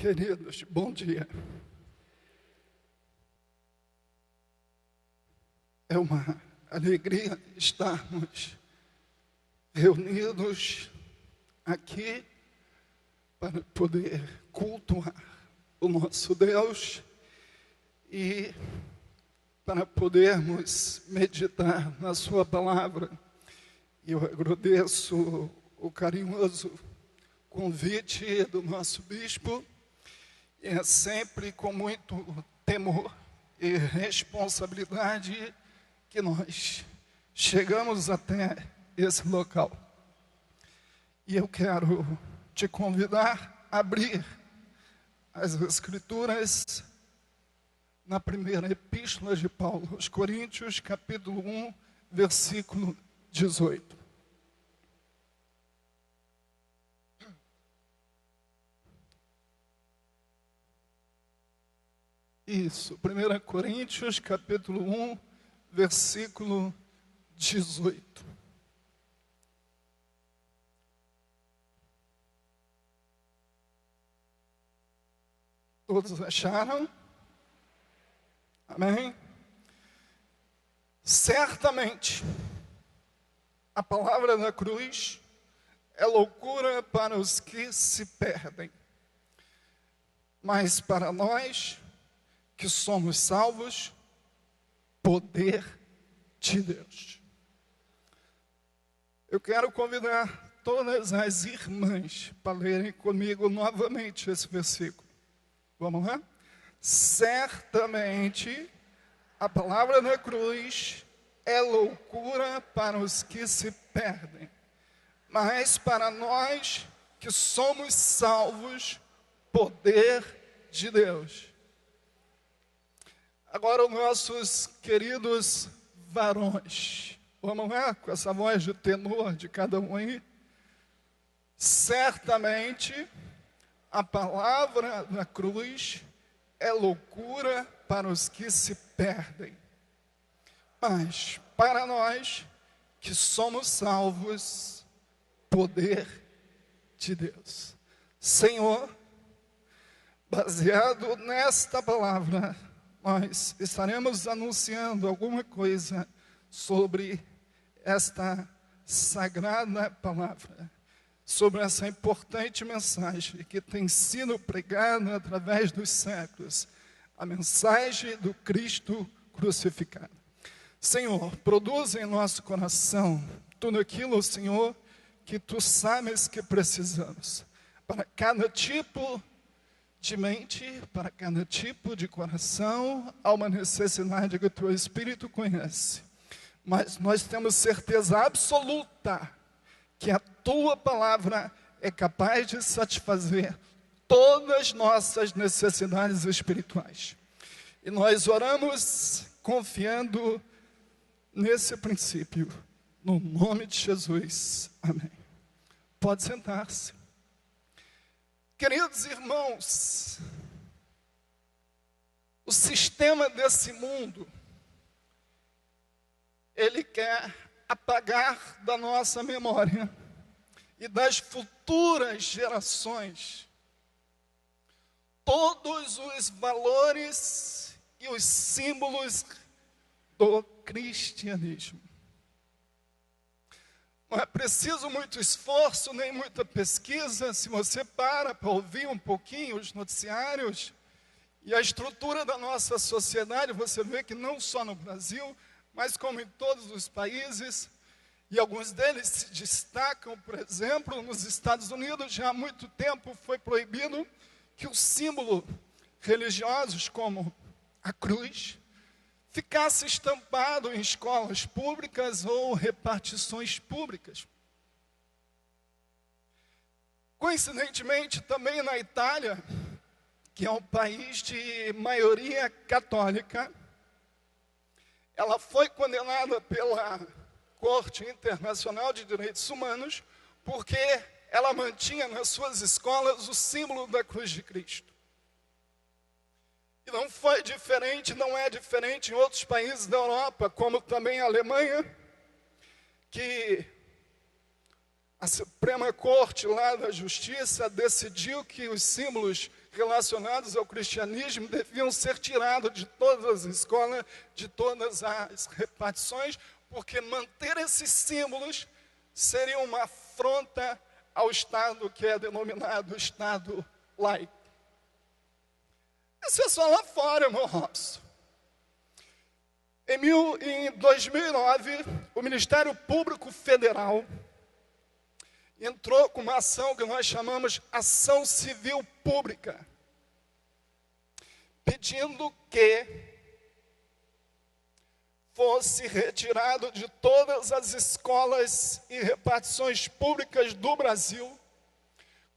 Queridos, bom dia. É uma alegria estarmos reunidos aqui para poder cultuar o nosso Deus e para podermos meditar na sua palavra. E eu agradeço o carinhoso convite do nosso bispo. É sempre com muito temor e responsabilidade que nós chegamos até esse local. E eu quero te convidar a abrir as Escrituras na primeira epístola de Paulo aos Coríntios, capítulo 1, versículo 18. Isso, 1 Coríntios, capítulo 1, versículo 18. Todos acharam? Amém? Certamente, a palavra da cruz é loucura para os que se perdem, mas para nós que somos salvos, poder de Deus. Eu quero convidar todas as irmãs para lerem comigo novamente esse versículo. Vamos lá? Certamente a palavra da cruz é loucura para os que se perdem, mas para nós que somos salvos, poder de Deus. Agora, os nossos queridos varões, vamos lá, com essa voz de tenor de cada um aí. Certamente, a palavra da cruz é loucura para os que se perdem, mas para nós que somos salvos, poder de Deus. Senhor, baseado nesta palavra, nós estaremos anunciando alguma coisa sobre esta sagrada palavra, sobre essa importante mensagem que tem sido pregada através dos séculos, a mensagem do Cristo crucificado. Senhor, produz em nosso coração tudo aquilo, Senhor, que Tu sabes que precisamos, para cada tipo de mente, para cada tipo de coração. Há uma necessidade que o Teu Espírito conhece, mas nós temos certeza absoluta que a Tua palavra é capaz de satisfazer todas as nossas necessidades espirituais. E nós oramos confiando nesse princípio, no nome de Jesus. Amém. Pode sentar-se. Queridos irmãos, o sistema desse mundo, ele quer apagar da nossa memória e das futuras gerações todos os valores e os símbolos do cristianismo. Não é preciso muito esforço, nem muita pesquisa. Se você para ouvir um pouquinho os noticiários e a estrutura da nossa sociedade, você vê que não só no Brasil, mas como em todos os países, e alguns deles se destacam, por exemplo, nos Estados Unidos, já há muito tempo foi proibido que os símbolos religiosos, como a cruz, ficasse estampado em escolas públicas ou repartições públicas. Coincidentemente, também na Itália, que é um país de maioria católica, ela foi condenada pela Corte Internacional de Direitos Humanos porque ela mantinha nas suas escolas o símbolo da cruz de Cristo. E não foi diferente, não é diferente em outros países da Europa, como também a Alemanha, que a Suprema Corte lá da Justiça decidiu que os símbolos relacionados ao cristianismo deviam ser tirados de todas as escolas, de todas as repartições, porque manter esses símbolos seria uma afronta ao Estado que é denominado Estado laico. Isso é só lá fora, irmão Robson. Em 2009, o Ministério Público Federal entrou com uma ação que nós chamamos Ação Civil Pública, pedindo que fosse retirado de todas as escolas e repartições públicas do Brasil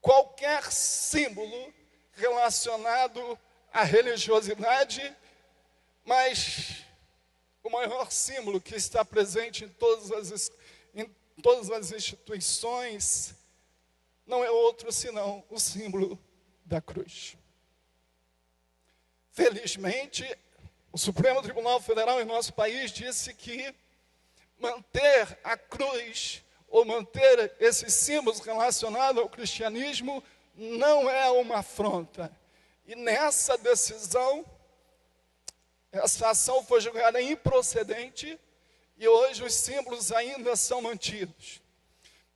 qualquer símbolo relacionado à religiosidade, mas o maior símbolo que está presente em todas as instituições não é outro senão o símbolo da cruz. Felizmente, o Supremo Tribunal Federal em nosso país disse que manter a cruz ou manter esses símbolos relacionados ao cristianismo não é uma afronta. E nessa decisão, essa ação foi julgada improcedente e hoje os símbolos ainda são mantidos.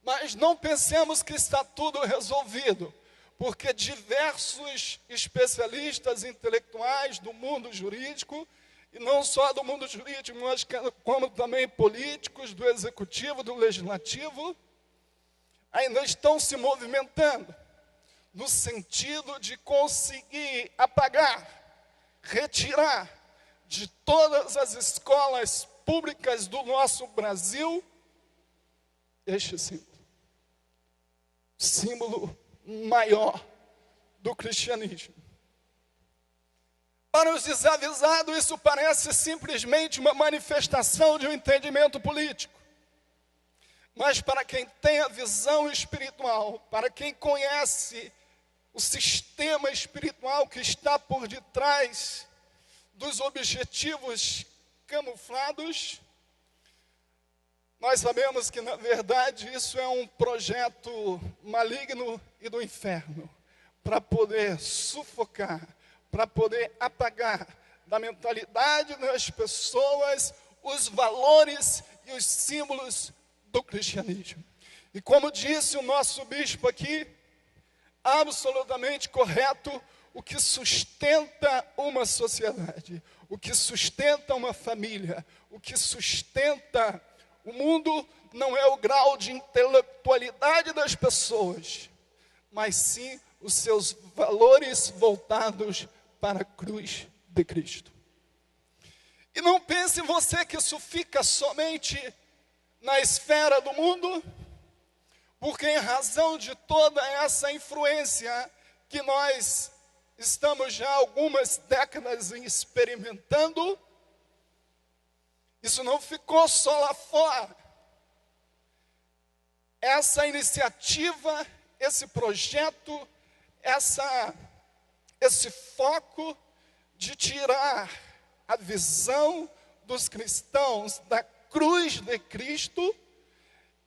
Mas não pensemos que está tudo resolvido, porque diversos especialistas intelectuais do mundo jurídico, e não só do mundo jurídico, mas como também políticos, do executivo, do legislativo, ainda estão se movimentando no sentido de conseguir apagar, retirar de todas as escolas públicas do nosso Brasil este símbolo maior do cristianismo. Para os desavisados, isso parece simplesmente uma manifestação de um entendimento político. Mas para quem tem a visão espiritual, para quem conhece o sistema espiritual que está por detrás dos objetivos camuflados, nós sabemos que, na verdade, isso é um projeto maligno e do inferno, para poder sufocar, para poder apagar da mentalidade das pessoas os valores e os símbolos do cristianismo. E como disse o nosso bispo aqui, absolutamente correto, o que sustenta uma sociedade, o que sustenta uma família, o que sustenta o mundo não é o grau de intelectualidade das pessoas, mas sim os seus valores voltados para a cruz de Cristo. E não pense você que isso fica somente na esfera do mundo, porque em razão de toda essa influência que nós estamos já há algumas décadas experimentando, isso não ficou só lá fora. Essa iniciativa, esse projeto, esse foco de tirar a visão dos cristãos da cruz de Cristo,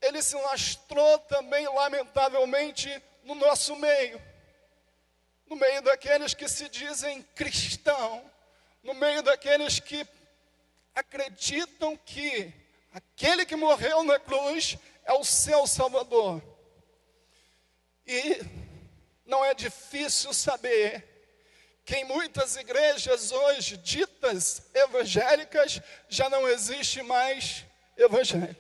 ele se lastrou também, lamentavelmente, no nosso meio. No meio daqueles que se dizem cristão, no meio daqueles que acreditam que aquele que morreu na cruz é o seu Salvador. E não é difícil saber que em muitas igrejas hoje, ditas evangélicas, já não existe mais evangelho.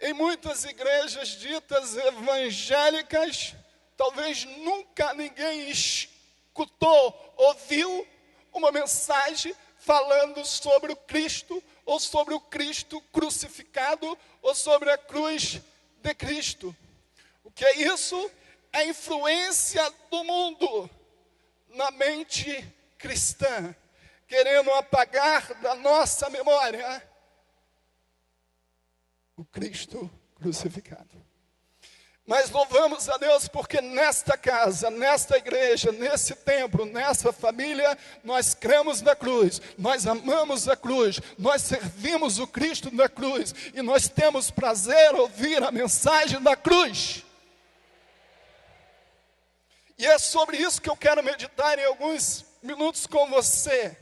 Em muitas igrejas ditas evangélicas, talvez nunca ninguém escutou, ouviu uma mensagem falando sobre o Cristo, ou sobre o Cristo crucificado, ou sobre a cruz de Cristo. O que é isso? É a influência do mundo na mente cristã, querendo apagar da nossa memória o Cristo crucificado. Mas louvamos a Deus porque nesta casa, nesta igreja, nesse templo, nessa família, nós cremos na cruz, nós amamos a cruz, nós servimos o Cristo da cruz e nós temos prazer em ouvir a mensagem da cruz. E é sobre isso que eu quero meditar em alguns minutos com você,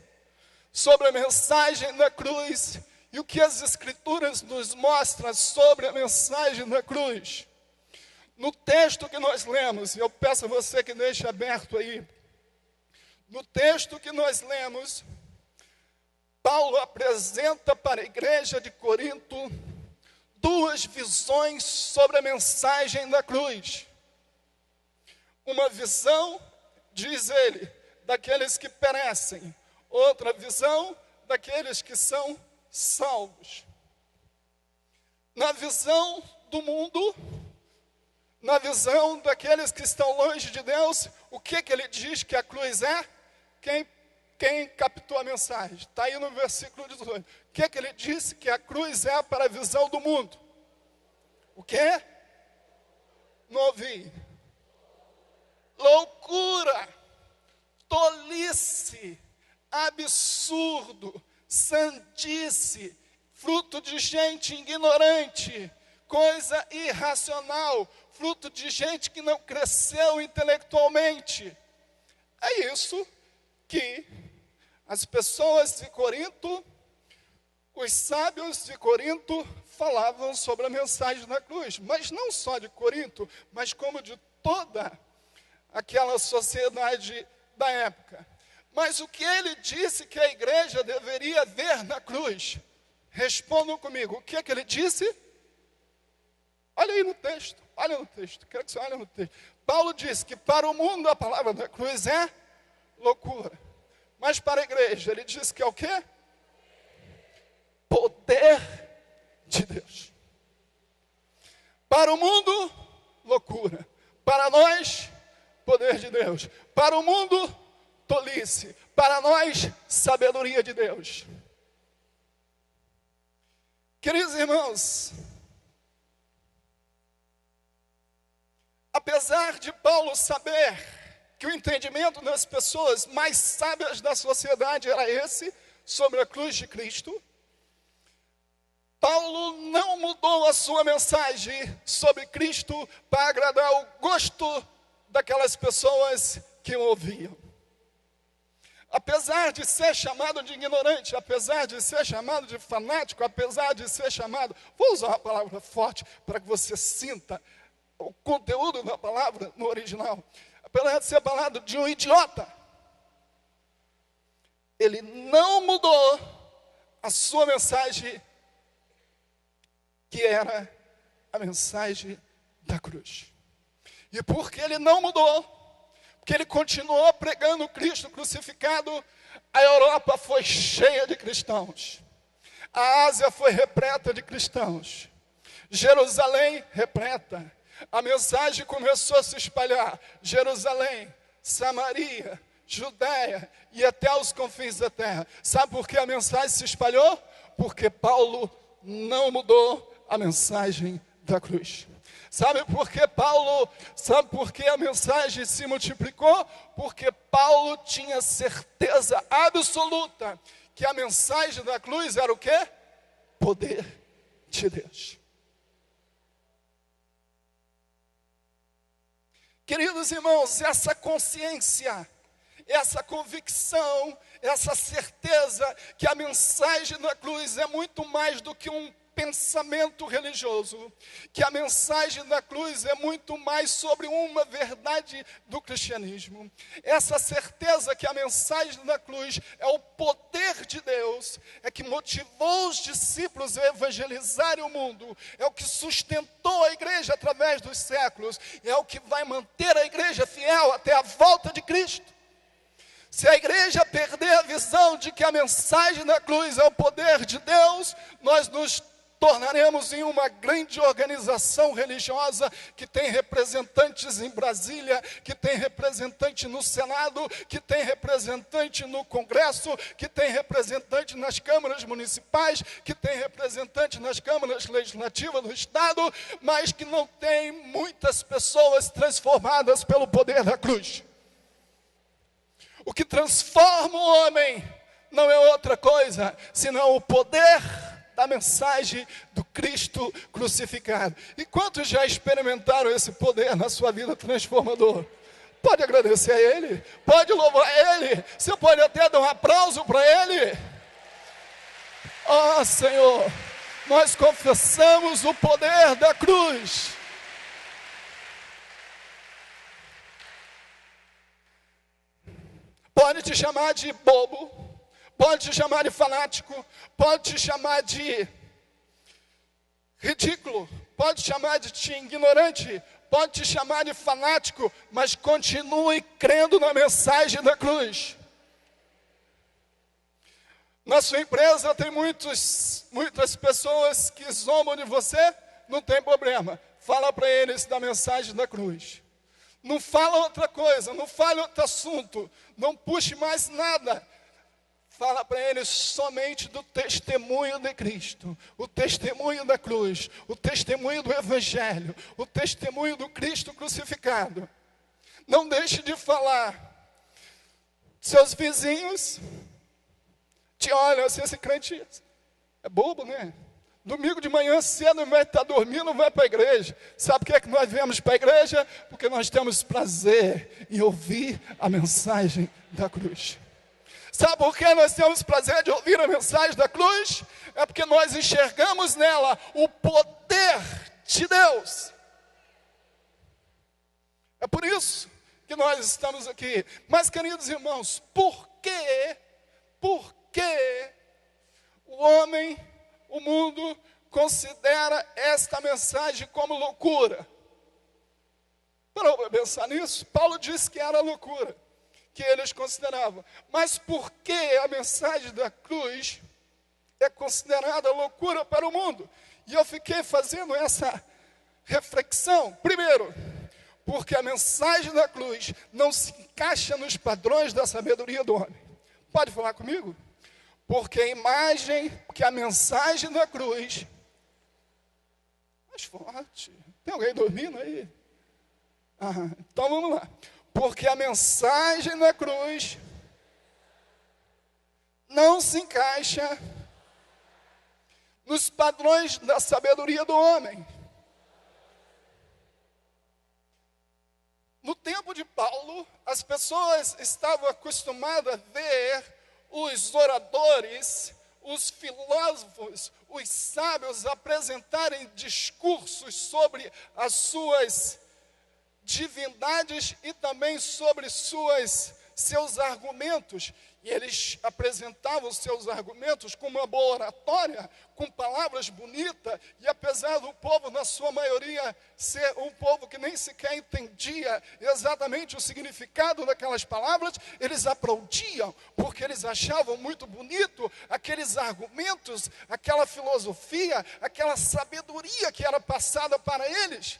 sobre a mensagem da cruz e o que as Escrituras nos mostram sobre a mensagem da cruz. No texto que nós lemos, e eu peço a você que deixe aberto aí, no texto que nós lemos, Paulo apresenta para a igreja de Corinto duas visões sobre a mensagem da cruz. Uma visão, diz ele, daqueles que perecem. Outra visão, daqueles que são salvos. Na visão do mundo, na visão daqueles que estão longe de Deus, o que ele diz que a cruz é? Quem captou a mensagem? Está aí no versículo 18. O que ele disse que a cruz é para a visão do mundo? O quê? Não ouvi. Loucura, tolice, absurdo, sandice, fruto de gente ignorante, coisa irracional, fruto de gente que não cresceu intelectualmente. É isso que as pessoas de Corinto, os sábios de Corinto, falavam sobre a mensagem da cruz. Mas não só de Corinto, mas como de toda aquela sociedade da época. Mas o que ele disse que a igreja deveria ver na cruz? Respondam comigo, o que ele disse? Olha aí no texto, olha no texto, quero que você olhe no texto. Paulo disse que para o mundo a palavra da cruz é loucura. Mas para a igreja, ele disse que é o quê? Poder de Deus. Para o mundo, loucura. Para nós, poder de Deus. Para o mundo, tolice. Para nós, sabedoria de Deus. Queridos irmãos, apesar de Paulo saber que o entendimento das pessoas mais sábias da sociedade era esse, sobre a cruz de Cristo, Paulo não mudou a sua mensagem sobre Cristo para agradar o gosto daquelas pessoas que o ouviam. Apesar de ser chamado de ignorante, apesar de ser chamado de fanático, apesar de ser chamado, vou usar uma palavra forte para que você sinta o conteúdo da palavra no original, apesar de ser falado de um idiota, ele não mudou a sua mensagem, que era a mensagem da cruz. E porque ele não mudou, porque ele continuou pregando Cristo crucificado, a Europa foi cheia de cristãos, a Ásia foi repleta de cristãos, Jerusalém repleta. A mensagem começou a se espalhar. Jerusalém, Samaria, Judéia e até os confins da terra. Sabe por que a mensagem se espalhou? Porque Paulo não mudou a mensagem da cruz. Sabe por que a mensagem se multiplicou? Porque Paulo tinha certeza absoluta que a mensagem da cruz era o quê? Poder de Deus. Queridos irmãos, essa consciência, essa convicção, essa certeza que a mensagem da cruz é muito mais do que um pensamento religioso, que a mensagem da cruz é muito mais sobre uma verdade do cristianismo. Essa certeza que a mensagem da cruz é o poder de Deus, é que motivou os discípulos a evangelizarem o mundo, é o que sustentou a igreja através dos séculos, é o que vai manter a igreja fiel até a volta de Cristo. Se a igreja perder a visão de que a mensagem da cruz é o poder de Deus, nós nos tornaremos em uma grande organização religiosa que tem representantes em Brasília, que tem representante no Senado, que tem representante no Congresso, que tem representante nas câmaras municipais, que tem representante nas câmaras legislativas do Estado, mas que não tem muitas pessoas transformadas pelo poder da cruz. O que transforma o homem não é outra coisa, senão o poder da mensagem do Cristo crucificado. E quantos já experimentaram esse poder na sua vida transformadora? Pode agradecer a Ele, pode louvar a Ele, você pode até dar um aplauso para Ele. Ó Senhor, nós confessamos o poder da cruz. Pode te chamar de bobo, pode te chamar de fanático, pode te chamar de ridículo, pode te chamar de ignorante, pode te chamar de fanático, mas continue crendo na mensagem da cruz. Na sua empresa tem muitas pessoas que zombam de você, não tem problema. Fala para eles da mensagem da cruz. Não fala outra coisa, não fale outro assunto, não puxe mais nada. Fala para eles somente do testemunho de Cristo, o testemunho da cruz, o testemunho do Evangelho, o testemunho do Cristo crucificado. Não deixe de falar. Seus vizinhos te olham assim, esse crente é bobo, né? Domingo de manhã cedo, ao invés de estar dormindo, vai para a igreja. Sabe por que é que nós viemos para a igreja? Porque nós temos prazer em ouvir a mensagem da cruz. Sabe por que nós temos prazer de ouvir a mensagem da cruz? É porque nós enxergamos nela o poder de Deus. É por isso que nós estamos aqui. Mas, queridos irmãos, por que o homem, o mundo, considera esta mensagem como loucura? Para pensar nisso, Paulo disse que era loucura, que eles consideravam. Mas por que a mensagem da cruz é considerada loucura para o mundo? E eu fiquei fazendo essa reflexão. Primeiro, porque a mensagem da cruz não se encaixa nos padrões da sabedoria do homem. Pode falar comigo? Porque a mensagem da cruz, mais forte, tem alguém dormindo aí? Então vamos lá. Porque a mensagem da cruz não se encaixa nos padrões da sabedoria do homem. No tempo de Paulo, as pessoas estavam acostumadas a ver os oradores, os filósofos, os sábios apresentarem discursos sobre as suas divindades e também sobre seus argumentos. E eles apresentavam seus argumentos com uma boa oratória, com palavras bonitas, e apesar do povo, na sua maioria, ser um povo que nem sequer entendia exatamente o significado daquelas palavras, eles aplaudiam, porque eles achavam muito bonito aqueles argumentos, aquela filosofia, aquela sabedoria que era passada para eles.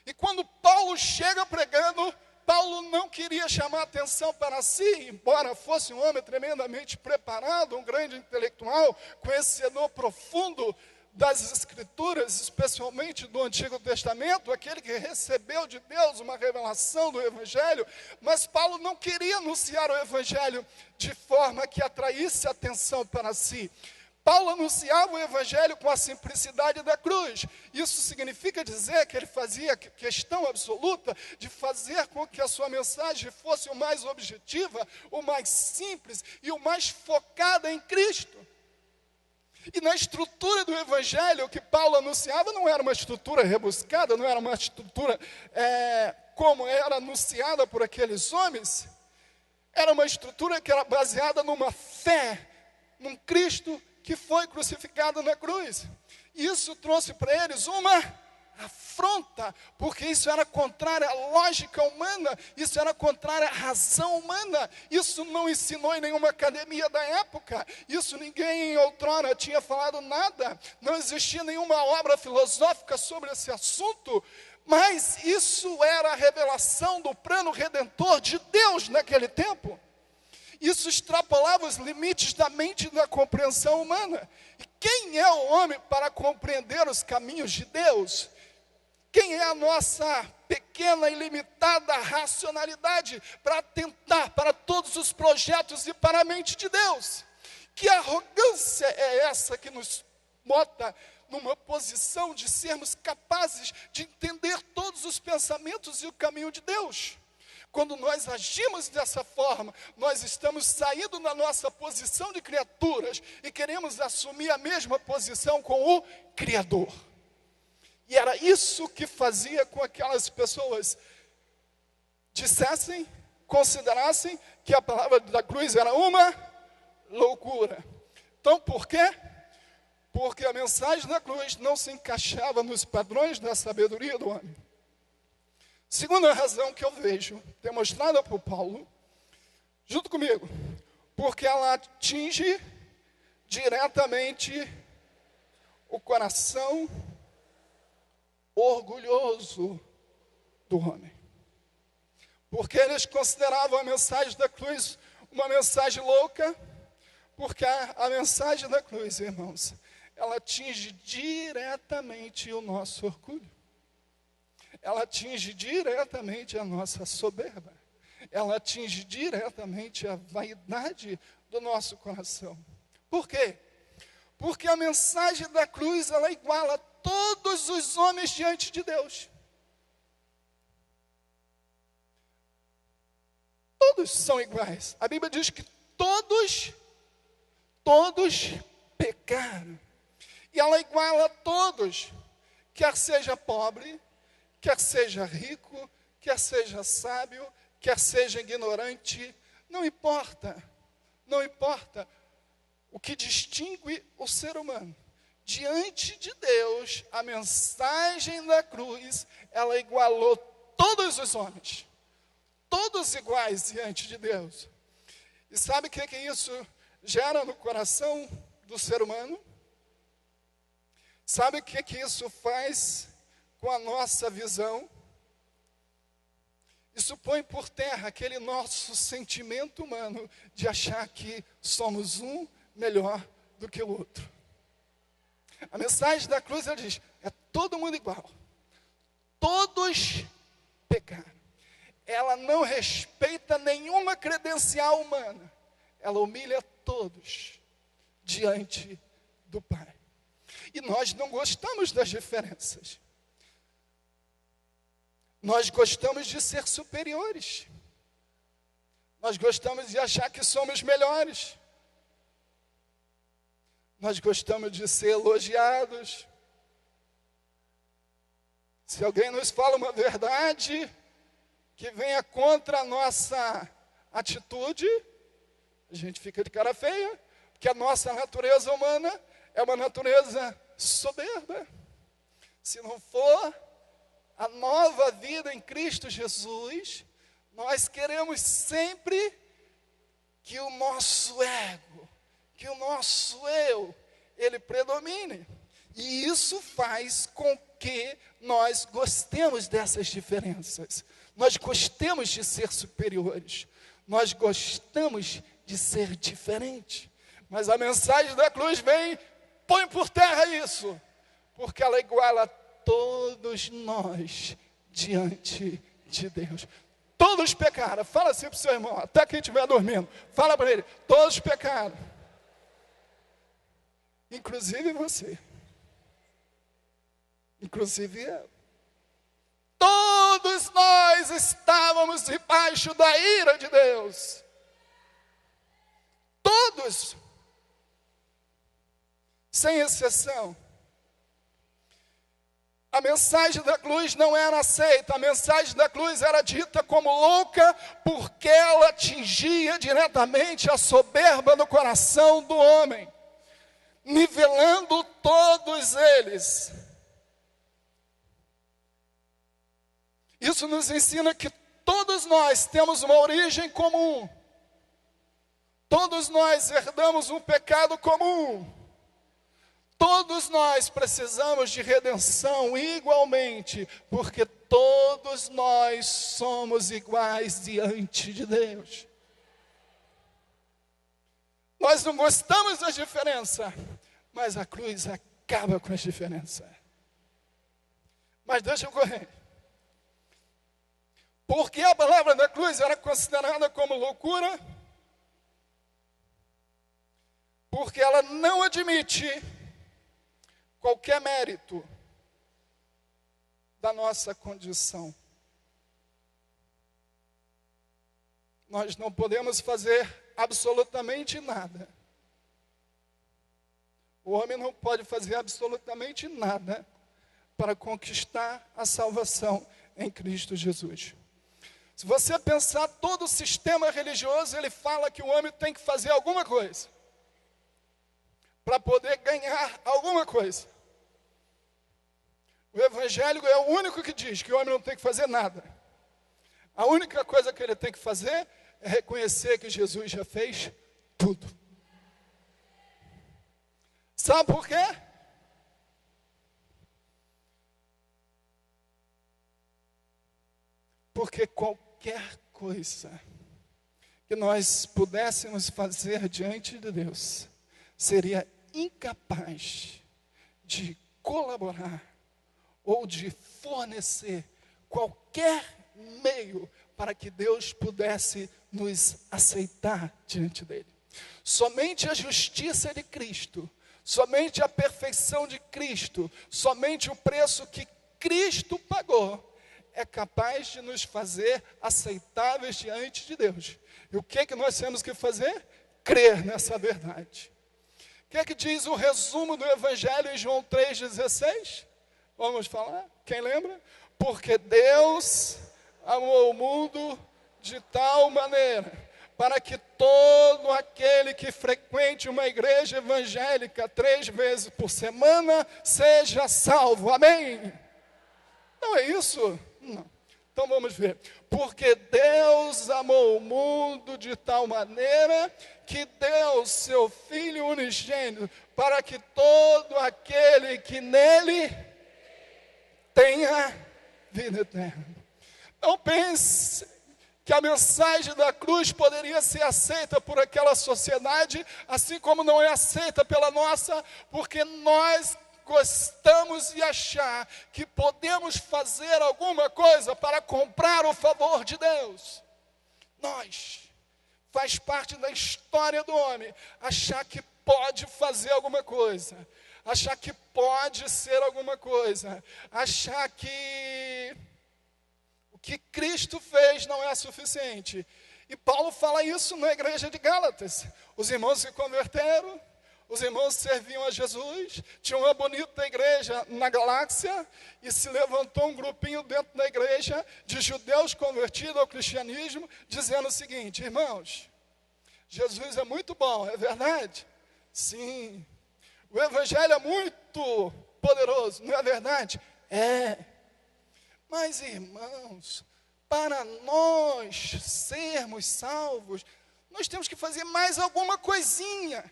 E quando Paulo chega pregando, Paulo não queria chamar atenção para si, embora fosse um homem tremendamente preparado, um grande intelectual, conhecedor profundo das Escrituras, especialmente do Antigo Testamento, aquele que recebeu de Deus uma revelação do Evangelho, mas Paulo não queria anunciar o Evangelho de forma que atraísse atenção para si. Paulo anunciava o Evangelho com a simplicidade da cruz. Isso significa dizer que ele fazia questão absoluta de fazer com que a sua mensagem fosse o mais objetiva, o mais simples e o mais focada em Cristo. E na estrutura do Evangelho que Paulo anunciava, não era uma estrutura rebuscada, não era uma estrutura como era anunciada por aqueles homens. Era uma estrutura que era baseada numa fé, num Cristo que foi crucificado na cruz. Isso trouxe para eles uma afronta, porque isso era contrário à lógica humana, isso era contrário à razão humana, isso não ensinou em nenhuma academia da época, isso ninguém outrora tinha falado nada, não existia nenhuma obra filosófica sobre esse assunto, mas isso era a revelação do plano redentor de Deus naquele tempo. Isso extrapolava os limites da mente e da compreensão humana. E quem é o homem para compreender os caminhos de Deus? Quem é a nossa pequena e limitada racionalidade para atentar para todos os projetos e para a mente de Deus? Que arrogância é essa que nos bota numa posição de sermos capazes de entender todos os pensamentos e o caminho de Deus? Quando nós agimos dessa forma, nós estamos saindo da nossa posição de criaturas e queremos assumir a mesma posição com o Criador. E era isso que fazia com que aquelas pessoas dissessem, considerassem que a palavra da cruz era uma loucura. Então, por quê? Porque a mensagem da cruz não se encaixava nos padrões da sabedoria do homem. Segunda razão que eu vejo, demonstrada por Paulo, junto comigo, porque ela atinge diretamente o coração orgulhoso do homem. Porque eles consideravam a mensagem da cruz uma mensagem louca, porque a mensagem da cruz, irmãos, ela atinge diretamente o nosso orgulho. Ela atinge diretamente a nossa soberba. Ela atinge diretamente a vaidade do nosso coração. Por quê? Porque a mensagem da cruz, ela iguala todos os homens diante de Deus. Todos são iguais. A Bíblia diz que todos pecaram. E ela iguala a todos, quer seja pobre, quer seja rico, quer seja sábio, quer seja ignorante, não importa. Não importa. O que distingue o ser humano diante de Deus, a mensagem da cruz, ela igualou todos os homens. Todos iguais diante de Deus. E sabe o que isso gera no coração do ser humano? Sabe o que isso faz com a nossa visão? Isso põe por terra aquele nosso sentimento humano de achar que somos um melhor do que o outro. A mensagem da cruz, ela diz, é todo mundo igual. Todos pecaram. Ela não respeita nenhuma credencial humana. Ela humilha todos diante do Pai. E nós não gostamos das diferenças. Nós gostamos de ser superiores. Nós gostamos de achar que somos melhores. Nós gostamos de ser elogiados. Se alguém nos fala uma verdade que venha contra a nossa atitude, a gente fica de cara feia, porque a nossa natureza humana é uma natureza soberba. Se não for a nova vida em Cristo Jesus, nós queremos sempre que o nosso ego, que o nosso eu, ele predomine. E isso faz com que nós gostemos dessas diferenças. Nós gostamos de ser superiores. Nós gostamos de ser diferente. Mas a mensagem da cruz vem, põe por terra isso. Porque ela iguala todos nós diante de Deus. Todos pecaram. Fala assim para o seu irmão, até quem estiver dormindo. Fala para ele, todos pecaram. Inclusive você. Inclusive eu. Todos nós estávamos debaixo da ira de Deus. Todos. Sem exceção. A mensagem da cruz não era aceita. A mensagem da cruz era dita como louca porque ela atingia diretamente a soberba no coração do homem, nivelando todos eles. Isso nos ensina que todos nós temos uma origem comum. Todos nós herdamos um pecado comum. Todos nós precisamos de redenção igualmente, porque todos nós somos iguais diante de Deus. Nós não gostamos da diferença, mas a cruz acaba com as diferenças. Mas deixa eu correr. Porque a palavra da cruz era considerada como loucura, porque ela não admite qualquer mérito da nossa condição. nós não podemos fazer absolutamente nada. O homem não pode fazer absolutamente nada para conquistar a salvação em Cristo Jesus. Se você pensar, todo o sistema religioso, ele fala que o homem tem que fazer alguma coisa para poder ganhar alguma coisa. O evangélico é o único que diz que o homem não tem que fazer nada. A única coisa que ele tem que fazer é reconhecer que Jesus já fez tudo. Sabe por quê? Porque qualquer coisa que nós pudéssemos fazer diante de Deus seria incapaz de colaborar ou de fornecer qualquer meio para que Deus pudesse nos aceitar diante dele. Somente a justiça de Cristo, somente a perfeição de Cristo, somente o preço que Cristo pagou é capaz de nos fazer aceitáveis diante de Deus. E o que é que nós temos que fazer? Crer nessa verdade. O que é que diz o resumo do Evangelho em João 3,16? Vamos falar? Quem lembra? Porque Deus amou o mundo de tal maneira, para que todo aquele que frequente uma igreja evangélica 3 vezes por semana seja salvo. Amém? Não é isso? Não. Então vamos ver. Porque Deus amou o mundo de tal maneira que deu seu Filho unigênito, para que todo aquele que nele tenha vida eterna. Não pense que a mensagem da cruz poderia ser aceita por aquela sociedade, assim como não é aceita pela nossa, porque nós gostamos de achar que podemos fazer alguma coisa para comprar o favor de Deus. Faz parte da história do homem, achar que pode fazer alguma coisa, achar que pode ser alguma coisa, achar que o que Cristo fez não é suficiente. E Paulo fala isso na igreja de Gálatas. Os irmãos se converteram, os irmãos serviam a Jesus, tinha uma bonita igreja na galáxia, e se levantou um grupinho dentro da igreja de judeus convertidos ao cristianismo, dizendo o seguinte: irmãos, Jesus é muito bom, é verdade? Sim. O evangelho é muito poderoso, não é verdade? É. Mas, irmãos, para nós sermos salvos, nós temos que fazer mais alguma coisinha.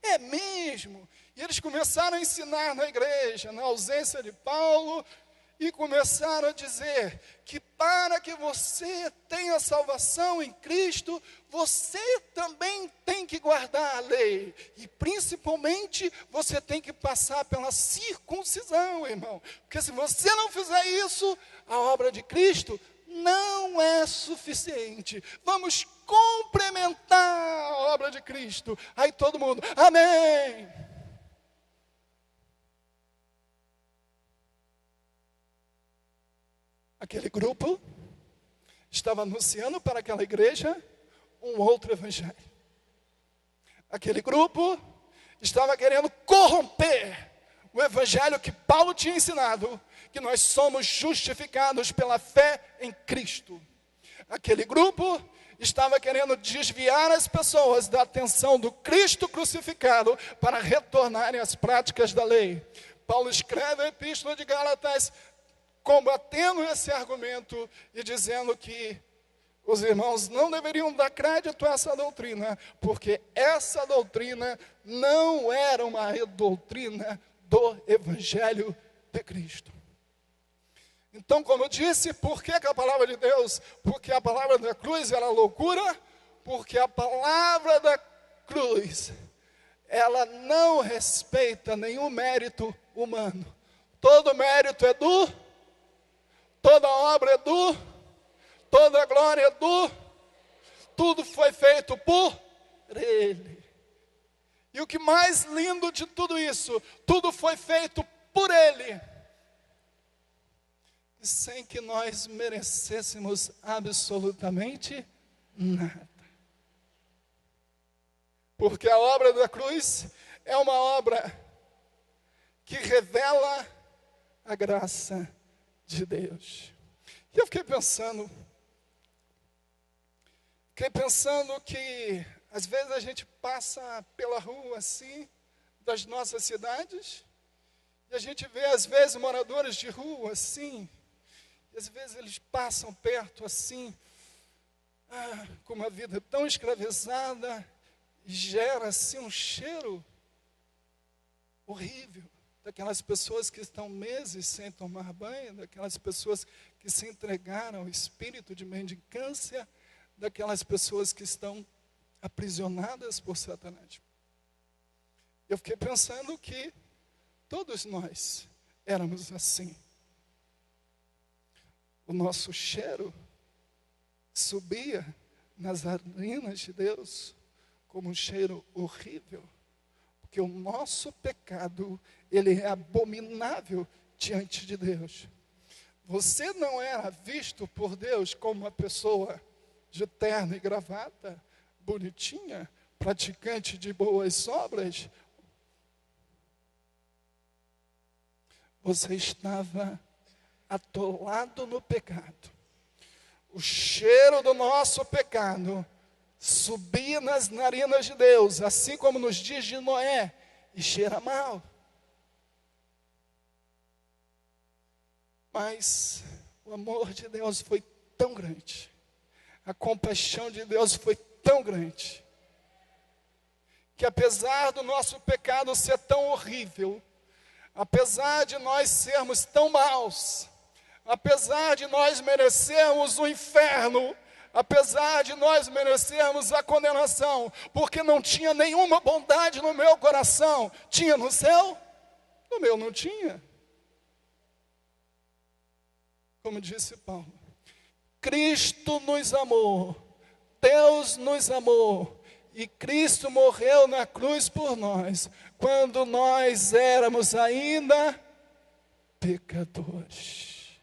É mesmo? E eles começaram a ensinar na igreja, na ausência de Paulo, e começaram a dizer que para que você tenha salvação em Cristo, você também tem que guardar a lei. E principalmente, você tem que passar pela circuncisão, irmão. Porque se você não fizer isso, a obra de Cristo não é suficiente. Vamos complementar a obra de Cristo. Aí todo mundo, amém. Aquele grupo estava anunciando para aquela igreja um outro evangelho. Aquele grupo estava querendo corromper o evangelho que Paulo tinha ensinado, que nós somos justificados pela fé em Cristo. Aquele grupo estava querendo desviar as pessoas da atenção do Cristo crucificado para retornarem às práticas da lei. Paulo escreve a Epístola de Gálatas combatendo esse argumento e dizendo que os irmãos não deveriam dar crédito a essa doutrina, porque essa doutrina não era uma doutrina do Evangelho de Cristo. Então, como eu disse, por que a palavra de Deus? Porque a palavra da cruz era loucura, porque a palavra da cruz, ela não respeita nenhum mérito humano. Todo mérito é toda obra é toda glória é tudo foi feito por Ele. E o que mais lindo de tudo isso, tudo foi feito por Ele, sem que nós merecêssemos absolutamente nada. Porque a obra da cruz é uma obra que revela a graça de Deus. E eu fiquei pensando que às vezes a gente passa pela rua assim, das nossas cidades, e a gente vê às vezes moradores de rua assim, e às vezes eles passam perto assim, com uma vida tão escravizada, e gera assim um cheiro horrível, daquelas pessoas que estão meses sem tomar banho, daquelas pessoas que se entregaram ao espírito de mendicância, daquelas pessoas que estão aprisionadas por Satanás. Eu fiquei pensando que todos nós éramos assim. O nosso cheiro subia nas narinas de Deus como um cheiro horrível, porque o nosso pecado, ele é abominável diante de Deus. Você não era visto por Deus como uma pessoa de terno e gravata, bonitinha, praticante de boas obras. Você estava atolado no pecado. O cheiro do nosso pecado subia nas narinas de Deus, assim como nos dias de Noé, e cheira mal. Mas o amor de Deus foi tão grande, a compaixão de Deus foi tão grande, que apesar do nosso pecado ser tão horrível, apesar de nós sermos tão maus, apesar de nós merecermos o inferno, apesar de nós merecermos a condenação, porque não tinha nenhuma bondade no meu coração, tinha no seu? No meu não tinha. Como disse Paulo, Cristo nos amou, Deus nos amou, e Cristo morreu na cruz por nós, quando nós éramos ainda pecadores.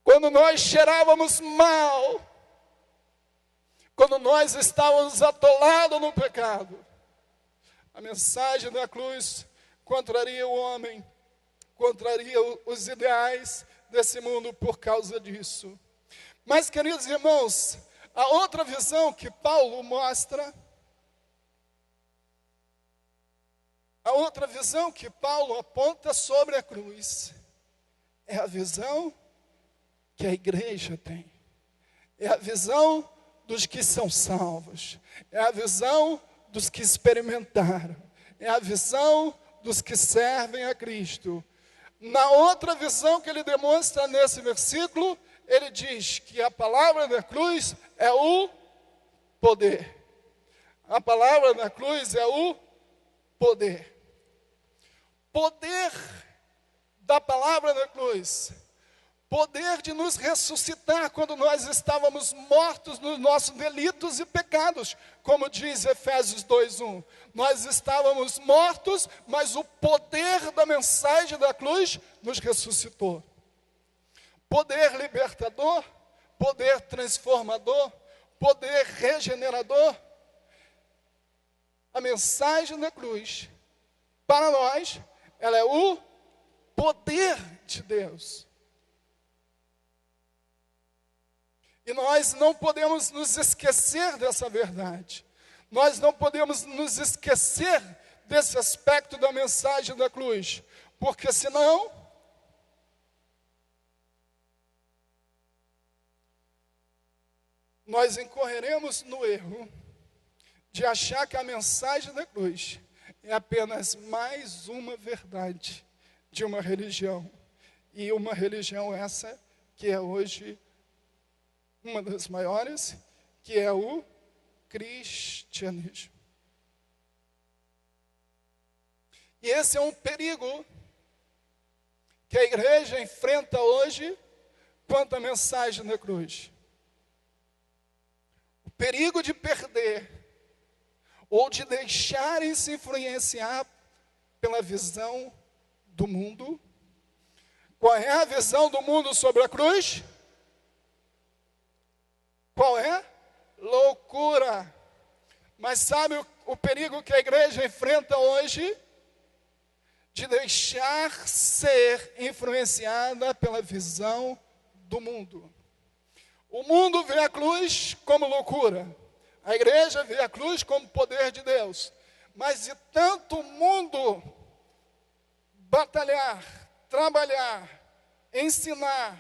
Quando nós cheirávamos mal, quando nós estávamos atolados no pecado, a mensagem da cruz contraria o homem, contraria os ideais desse mundo por causa disso. Mas, queridos irmãos, a outra visão que Paulo mostra, a outra visão que Paulo aponta sobre a cruz, é a visão que a igreja tem. É a visão dos que são salvos. É a visão dos que experimentaram. É a visão dos que servem a Cristo. Na outra visão que ele demonstra nesse versículo, ele diz que a palavra da cruz é o poder. A palavra da cruz é o poder. Poder da palavra da cruz. Poder de nos ressuscitar quando nós estávamos mortos nos nossos delitos e pecados, como diz Efésios 2:1. Nós estávamos mortos, mas o poder da mensagem da cruz nos ressuscitou. Poder libertador, poder transformador, poder regenerador. A mensagem da cruz, para nós, ela é o poder de Deus. E nós não podemos nos esquecer dessa verdade. Nós não podemos nos esquecer desse aspecto da mensagem da cruz. Porque senão, nós incorreremos no erro de achar que a mensagem da cruz é apenas mais uma verdade de uma religião. E uma religião essa que é hoje uma das maiores, que é o cristianismo. E esse é um perigo que a igreja enfrenta hoje quanto à mensagem da cruz. O perigo de perder ou de deixarem-se influenciar pela visão do mundo. Qual é a visão do mundo sobre a cruz? Qual é? Mas sabe o perigo que a igreja enfrenta hoje? De deixar ser influenciada pela visão do mundo. O mundo vê a cruz como loucura. A igreja vê a cruz como poder de Deus. Mas de tanto o mundo batalhar, trabalhar, ensinar,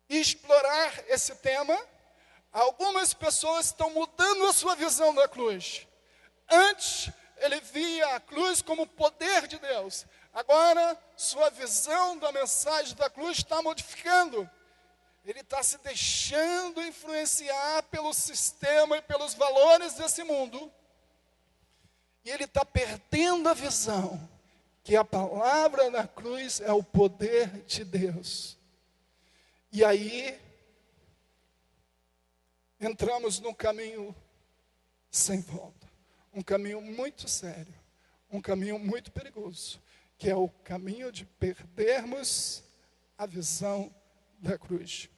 explorar esse tema, algumas pessoas estão mudando a sua visão da cruz. Antes, ele via a cruz como poder de Deus. Agora, sua visão da mensagem da cruz está modificando. Ele está se deixando influenciar pelo sistema e pelos valores desse mundo. E ele está perdendo a visão que a palavra na cruz é o poder de Deus. E aí, entramos num caminho sem volta. Um caminho muito sério. Um caminho muito perigoso. Que é o caminho de perdermos a visão da cruz.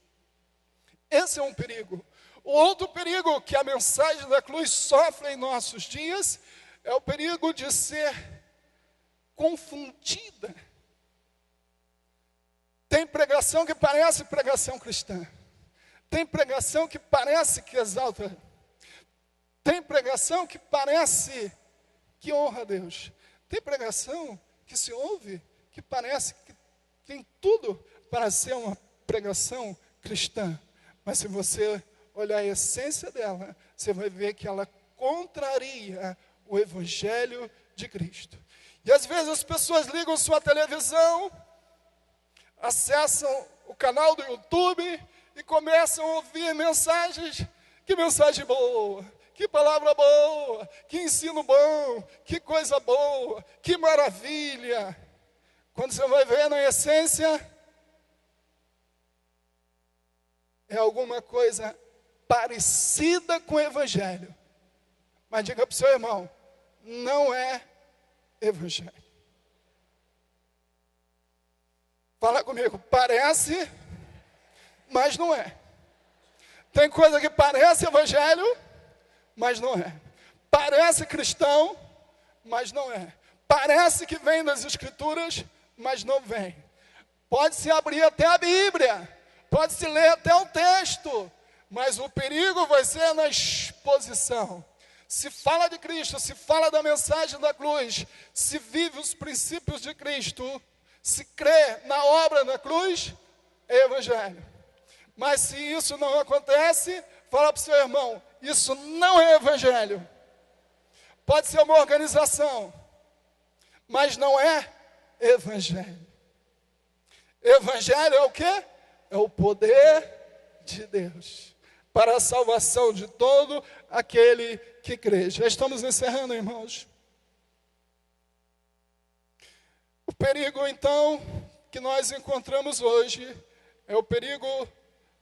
Esse é um perigo. O outro perigo que a mensagem da cruz sofre em nossos dias é o perigo de ser confundida. Tem pregação que parece pregação cristã. Tem pregação que parece que exalta. Tem pregação que parece que honra a Deus. Tem pregação que se ouve que parece que tem tudo para ser uma pregação cristã. Mas se você olhar a essência dela, você vai ver que ela contraria o Evangelho de Cristo. E às vezes as pessoas ligam sua televisão, acessam o canal do YouTube e começam a ouvir mensagens. Que mensagem boa, que palavra boa, que ensino bom, que coisa boa, que maravilha. Quando você vai ver na essência, é alguma coisa parecida com o Evangelho. Mas diga para o seu irmão, não é Evangelho. Fala comigo, parece, mas não é. Tem coisa que parece Evangelho, mas não é. Parece cristão, mas não é. Parece que vem das Escrituras, mas não vem. Pode-se abrir até a Bíblia. Pode-se ler até o texto, mas o perigo vai ser na exposição. Se fala de Cristo, se fala da mensagem da cruz, se vive os princípios de Cristo, se crê na obra da cruz, é Evangelho. Mas se isso não acontece, fala para o seu irmão, isso não é Evangelho. Pode ser uma organização, mas não é Evangelho. Evangelho é o quê? É o poder de Deus para a salvação de todo aquele que crê. Já estamos encerrando, irmãos. O perigo, então, que nós encontramos hoje é o perigo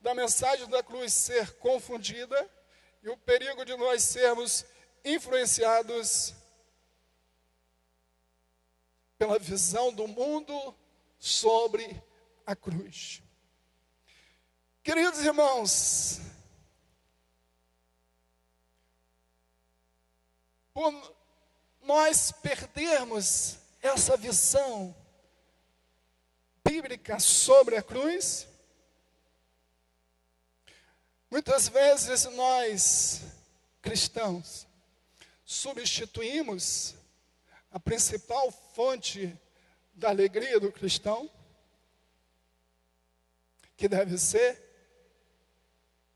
da mensagem da cruz ser confundida e o perigo de nós sermos influenciados pela visão do mundo sobre a cruz. Queridos irmãos, por nós perdermos essa visão bíblica sobre a cruz, muitas vezes nós, cristãos, substituímos a principal fonte da alegria do cristão, que deve ser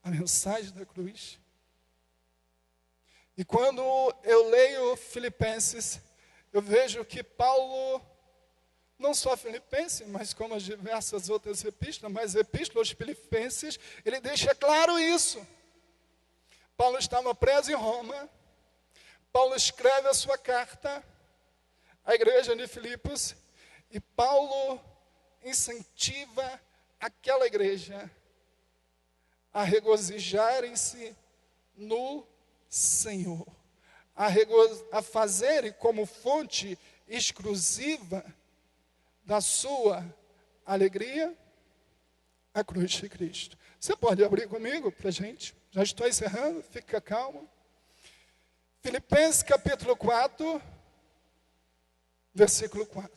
a mensagem da cruz. E quando eu leio Filipenses, eu vejo que Paulo, não só Filipenses, mas como as diversas outras epístolas, mas a epístola aos Filipenses, ele deixa claro isso. Paulo estava preso em Roma, Paulo escreve a sua carta à igreja de Filipos, e Paulo incentiva aquela igreja a regozijarem-se no Senhor, a fazerem como fonte exclusiva da sua alegria a cruz de Cristo. Você pode abrir comigo para a gente? Já estou encerrando, fica calmo. Filipenses capítulo 4, versículo 4.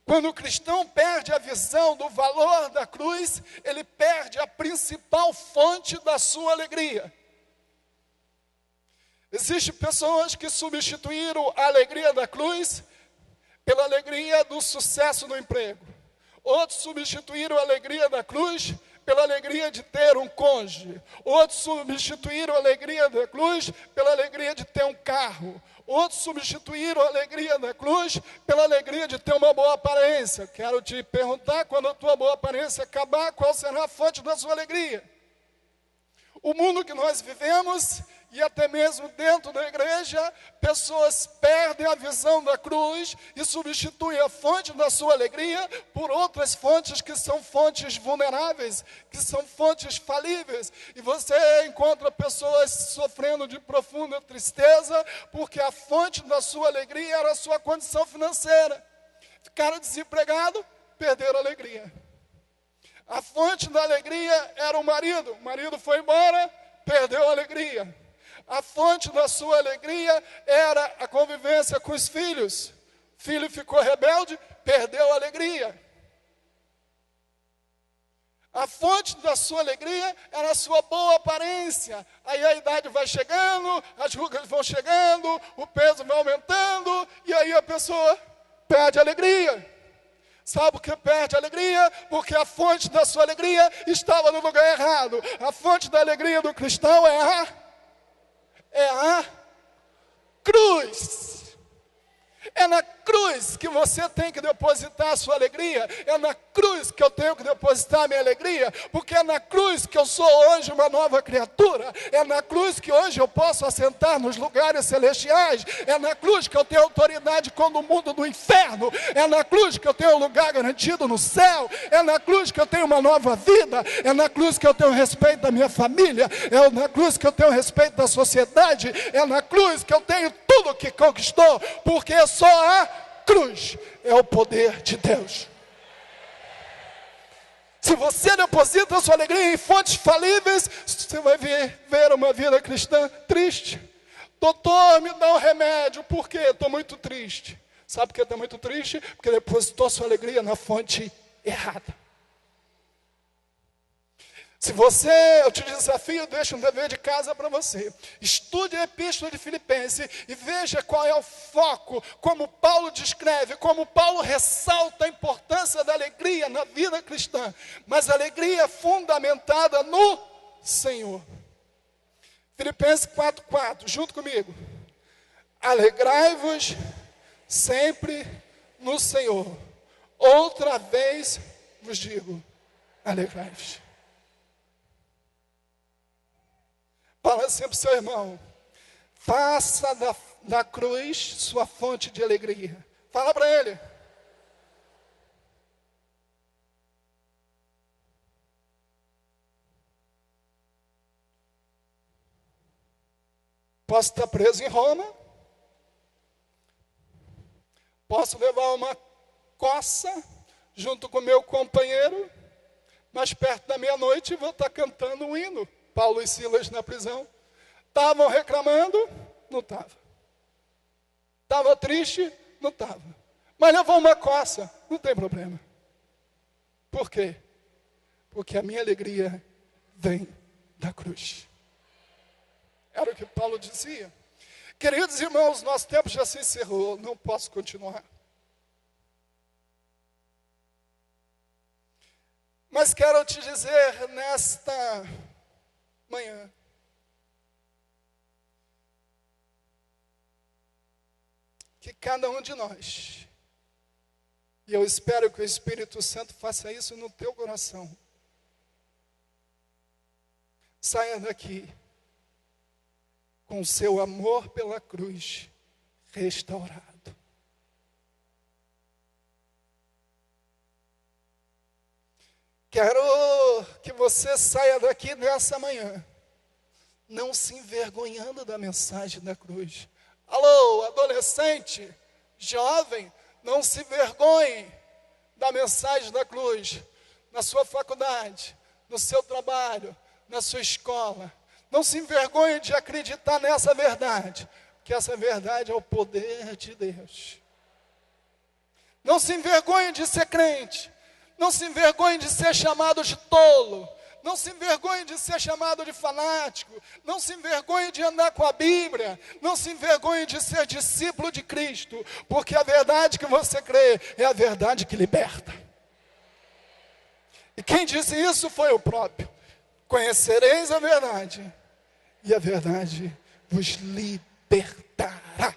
Quando o cristão perde a visão do valor da cruz, ele perde a principal fonte da sua alegria. Existem pessoas que substituíram a alegria da cruz pela alegria do sucesso no emprego. Outros substituíram a alegria da cruz pela alegria de ter um cônjuge. Outros substituíram a alegria da cruz pela alegria de ter um carro. Outros substituíram a alegria da cruz pela alegria de ter uma boa aparência. Quero te perguntar, quando a tua boa aparência acabar, qual será a fonte da sua alegria? O mundo que nós vivemos, e até mesmo dentro da igreja, pessoas perdem a visão da cruz e substituem a fonte da sua alegria por outras fontes que são fontes vulneráveis, que são fontes falíveis. E você encontra pessoas sofrendo de profunda tristeza, porque a fonte da sua alegria era a sua condição financeira. Ficaram desempregados, perderam a alegria. A fonte da alegria era o marido foi embora, perdeu a alegria. A fonte da sua alegria era a convivência com os filhos. O filho ficou rebelde, perdeu a alegria. A fonte da sua alegria era a sua boa aparência. Aí a idade vai chegando, as rugas vão chegando, o peso vai aumentando, e aí a pessoa perde a alegria. Sabe por que perde a alegria? Porque a fonte da sua alegria estava no lugar errado. A fonte da alegria do cristão é a cruz. É na cruz que você tem que depositar a sua alegria. É na cruz que eu tenho que depositar a minha alegria. Porque é na cruz que eu sou hoje uma nova criatura. É na cruz que hoje eu posso assentar nos lugares celestiais. É na cruz que eu tenho autoridade contra o mundo do inferno. É na cruz que eu tenho um lugar garantido no céu. É na cruz que eu tenho uma nova vida. É na cruz que eu tenho respeito da minha família. É na cruz que eu tenho respeito da sociedade. É na cruz que eu tenho tudo que conquistou. Porque só a cruz é o poder de Deus. Se você deposita a sua alegria em fontes falíveis, você vai ver uma vida cristã triste. Doutor, me dá um remédio. Por quê? Estou muito triste. Sabe por que está muito triste? Porque depositou sua alegria na fonte errada. Se você, eu te desafio, deixa um dever de casa para você. Estude a Epístola de Filipenses e veja qual é o foco, como Paulo descreve, como Paulo ressalta a importância da alegria na vida cristã. Mas a alegria é fundamentada no Senhor. Filipenses 4:4, junto comigo. Alegrai-vos sempre no Senhor. Outra vez vos digo, alegrai-vos. Fala sempre para o seu irmão, faça da cruz sua fonte de alegria. Fala para ele. Posso estar preso em Roma, posso levar uma coça junto com meu companheiro, mas perto da meia-noite vou estar cantando um hino. Paulo e Silas na prisão. Estavam reclamando? Não estava. Estava triste? Não estava. Mas levou uma coça? Não tem problema. Por quê? Porque a minha alegria vem da cruz. Era o que Paulo dizia. Queridos irmãos, nosso tempo já se encerrou. Não posso continuar. Mas quero te dizer nesta manhã, que cada um de nós, e eu espero que o Espírito Santo faça isso no teu coração, saia daqui com o seu amor pela cruz restaurado. Quero que você saia daqui nessa manhã, não se envergonhando da mensagem da cruz. Alô, adolescente, jovem, não se envergonhe da mensagem da cruz. Na sua faculdade, no seu trabalho, na sua escola. Não se envergonhe de acreditar nessa verdade. que essa verdade é o poder de Deus. Não se envergonhe de ser crente. Não se envergonhe de ser chamado de tolo. Não se envergonhe de ser chamado de fanático. Não se envergonhe de andar com a Bíblia. Não se envergonhe de ser discípulo de Cristo. Porque a verdade que você crê é a verdade que liberta. E quem disse isso foi o próprio. Conhecereis a verdade, e a verdade vos libertará.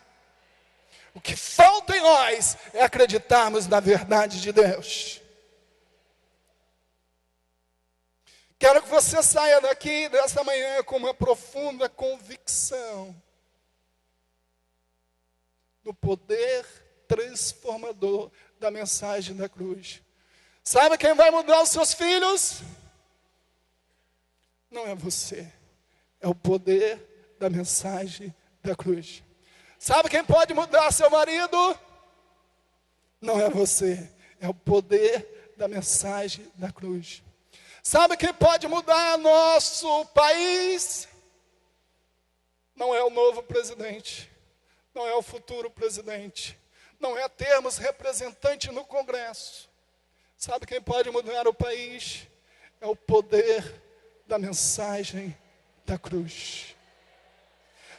O que falta em nós é acreditarmos na verdade de Deus. Quero que você saia daqui desta manhã com uma profunda convicção do poder transformador da mensagem da cruz. Sabe quem vai mudar os seus filhos? Não é você, é o poder da mensagem da cruz. Sabe quem pode mudar seu marido? Não é você, é o poder da mensagem da cruz. Sabe quem pode mudar nosso país? Não é o novo presidente, não é o futuro presidente, não é termos representante no Congresso. Sabe quem pode mudar o país? É o poder da mensagem da cruz.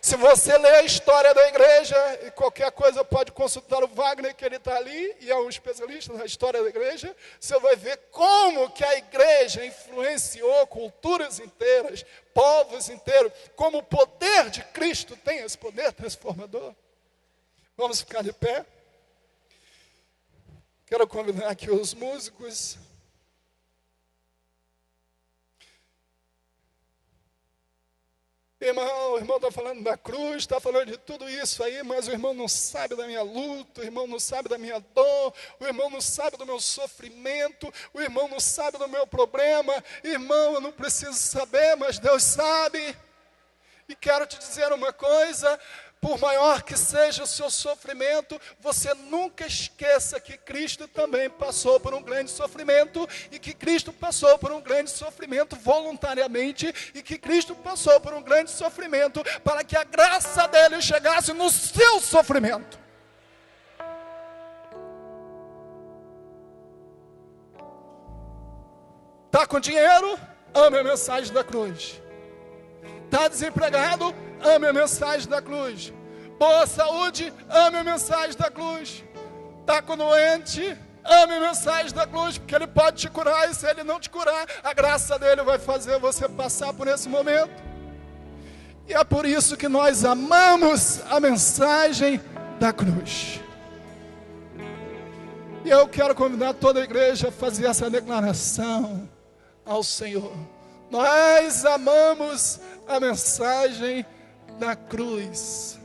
Se você ler a história da igreja, e qualquer coisa pode consultar o Wagner, que ele está ali, e é um especialista na história da igreja, você vai ver como que a igreja influenciou culturas inteiras, povos inteiros, como o poder de Cristo tem esse poder transformador. Vamos ficar de pé? Quero convidar aqui os músicos. Irmão, o irmão está falando da cruz, está falando de tudo isso aí, mas o irmão não sabe da minha luta, o irmão não sabe da minha dor, o irmão não sabe do meu sofrimento, o irmão não sabe do meu problema. Irmão, eu não preciso saber, mas Deus sabe. E quero te dizer uma coisa: por maior que seja o seu sofrimento, você nunca esqueça que Cristo também passou por um grande sofrimento, e que Cristo passou por um grande sofrimento voluntariamente, e que Cristo passou por um grande sofrimento para que a graça dele chegasse no seu sofrimento. Está com dinheiro? Ame a mensagem da cruz. Está desempregado? Ame a mensagem da cruz. Boa saúde? Ame a mensagem da cruz. Está com doente? Ame a mensagem da cruz, porque Ele pode te curar, e se Ele não te curar, a graça dEle vai fazer você passar por esse momento. E é por isso que nós amamos a mensagem da cruz. E eu quero convidar toda a igreja a fazer essa declaração ao Senhor. Nós amamos a mensagem da cruz.